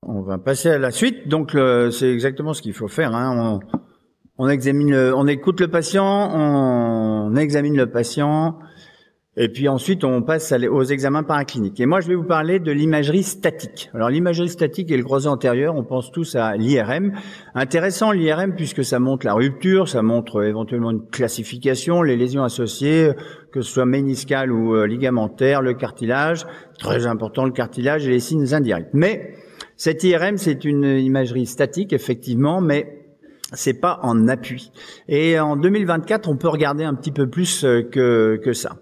On va passer à la suite. Donc, c'est exactement ce qu'il faut faire. Hein. On examine, on écoute le patient, on examine le patient, et puis ensuite on passe aux examens paracliniques. Et moi, je vais vous parler de l'imagerie statique. Alors, l'imagerie statique et le croisé antérieur, on pense tous à l'IRM. Intéressant l'IRM puisque ça montre la rupture, ça montre éventuellement une classification, les lésions associées, que ce soit méniscales ou ligamentaires, le cartilage, très important le cartilage et les signes indirects. Mais cette IRM, c'est une imagerie statique, effectivement, mais c'est pas en appui. Et en 2024, on peut regarder un petit peu plus que ça.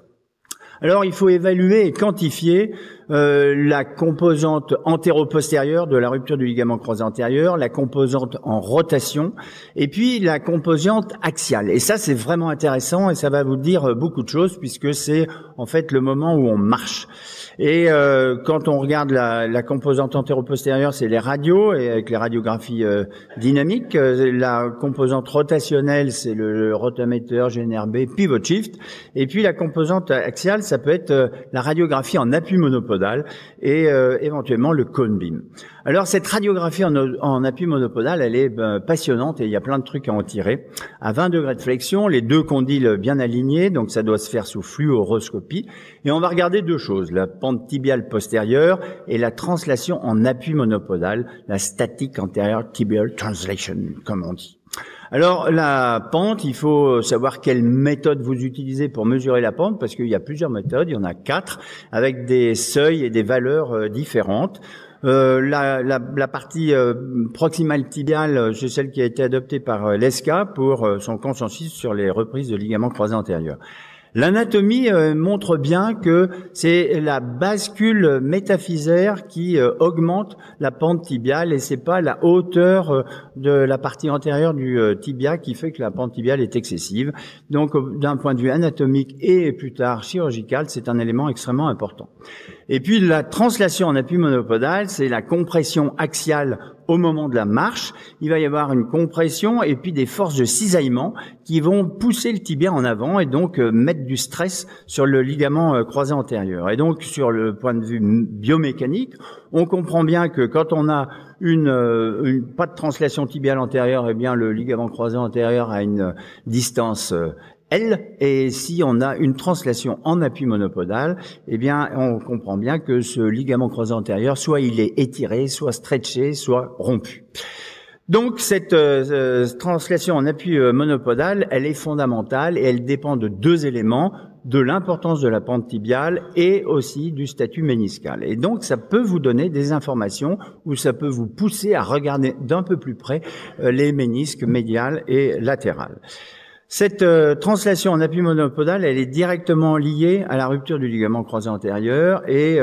Alors, il faut évaluer et quantifier la composante antéro-postérieure de la rupture du ligament croisé antérieur, la composante en rotation, et puis la composante axiale. Et ça, c'est vraiment intéressant et ça va vous dire beaucoup de choses puisque c'est en fait le moment où on marche. Et quand on regarde la composante antéro-postérieure, c'est les radios, et avec les radiographies dynamiques. La composante rotationnelle, c'est le rotameter, GNRB, pivot shift. Et puis la composante axiale, ça peut être la radiographie en appui monopodal et éventuellement le cone beam. Alors cette radiographie en appui monopodal, elle est passionnante et il y a plein de trucs à en tirer. À 20 degrés de flexion, les deux condyles bien alignés, donc ça doit se faire sous fluoroscopie. Et on va regarder deux choses, la pente tibiale postérieure et la translation en appui monopodal, la static anterior tibial translation, comme on dit. Alors, la pente, il faut savoir quelle méthode vous utilisez pour mesurer la pente, parce qu'il y a plusieurs méthodes, il y en a 4, avec des seuils et des valeurs différentes. La partie proximale tibiale, c'est celle qui a été adoptée par l'ESCA pour son consensus sur les reprises de ligaments croisés antérieurs. L'anatomie montre bien que c'est la bascule métaphysaire qui augmente la pente tibiale et c'est pas la hauteur de la partie antérieure du tibia qui fait que la pente tibiale est excessive. Donc, d'un point de vue anatomique et plus tard chirurgical, c'est un élément extrêmement important. Et puis, la translation en appui monopodal, c'est la compression axiale au moment de la marche. Il va y avoir une compression et puis des forces de cisaillement qui vont pousser le tibia en avant et donc mettre du stress sur le ligament croisé antérieur. Et donc, sur le point de vue biomécanique, on comprend bien que quand on a pas de translation tibiale antérieure, eh bien, le ligament croisé antérieur a une distance L, et si on a une translation en appui monopodal, eh bien, on comprend bien que ce ligament croisé antérieur, soit il est étiré, soit stretché, soit rompu. Donc, cette translation en appui monopodal, elle est fondamentale et elle dépend de deux éléments, de l'importance de la pente tibiale et aussi du statut méniscal. Et donc, ça peut vous donner des informations ou ça peut vous pousser à regarder d'un peu plus près les ménisques médiales et latérales. Cette translation en appui monopodal, elle est directement liée à la rupture du ligament croisé antérieur et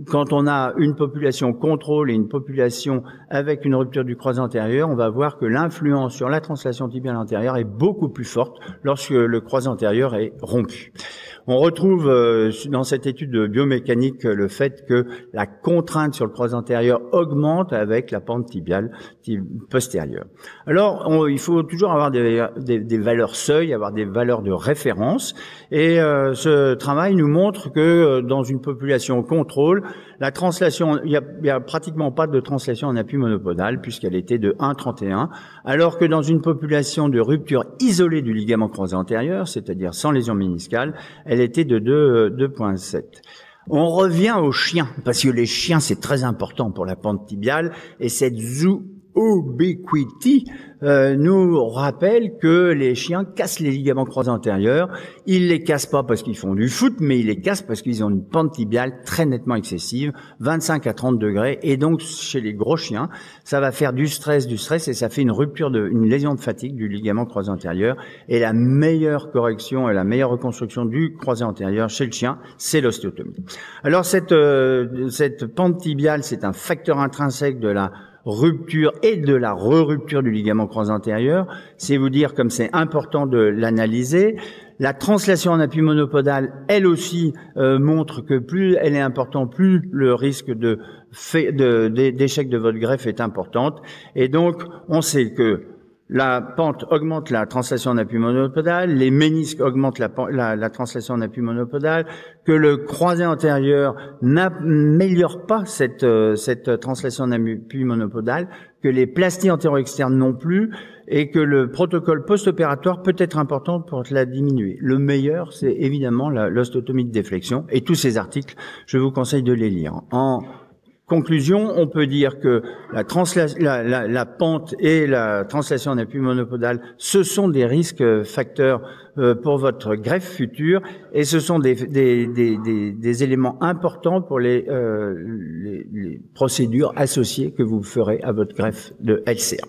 quand on a une population contrôle et une population avec une rupture du croisé antérieur, on va voir que l'influence sur la translation tibiale antérieure est beaucoup plus forte lorsque le croisé antérieur est rompu. On retrouve dans cette étude biomécanique le fait que la contrainte sur le croisé antérieur augmente avec la pente tibiale postérieure. Alors, il faut toujours avoir des valeurs seuil, avoir des valeurs de référence. Et ce travail nous montre que dans une population contrôle, la translation, il y a pratiquement pas de translation en appui monopodal puisqu'elle était de 1,31, alors que dans une population de rupture isolée du ligament croisé antérieur, c'est-à-dire sans lésion méniscale, elle était de 2,7. On revient aux chiens, parce que les chiens, c'est très important pour la pente tibiale, et cette ubiquity nous rappelle que les chiens cassent les ligaments croisés antérieurs. Ils les cassent pas parce qu'ils font du foot, mais ils les cassent parce qu'ils ont une pente tibiale très nettement excessive, 25 à 30 degrés. Et donc, chez les gros chiens, ça va faire du stress, et ça fait une lésion de fatigue du ligament croisé antérieur. Et la meilleure correction et la meilleure reconstruction du croisé antérieur chez le chien, c'est l'ostéotomie. Alors, cette pente tibiale, c'est un facteur intrinsèque de la rupture et de la re-rupture du ligament croisé antérieur. C'est vous dire comme c'est important de l'analyser. La translation en appui monopodal, elle aussi, montre que plus elle est importante, plus le risque d'échec de votre greffe est importante. Et donc, on sait que la pente augmente la translation en appui monopodal, les ménisques augmentent la translation en appui monopodal, que le croisé antérieur n'améliore pas cette translation en appui monopodal, que les plasties antéro-externes non plus, et que le protocole post-opératoire peut être important pour la diminuer. Le meilleur, c'est évidemment l'ostéotomie de déflexion, et tous ces articles, je vous conseille de les lire. En conclusion, on peut dire que la pente et la translation en appui monopodal, ce sont des risques facteurs pour votre greffe future, et ce sont des éléments importants pour les procédures associées que vous ferez à votre greffe de LCA.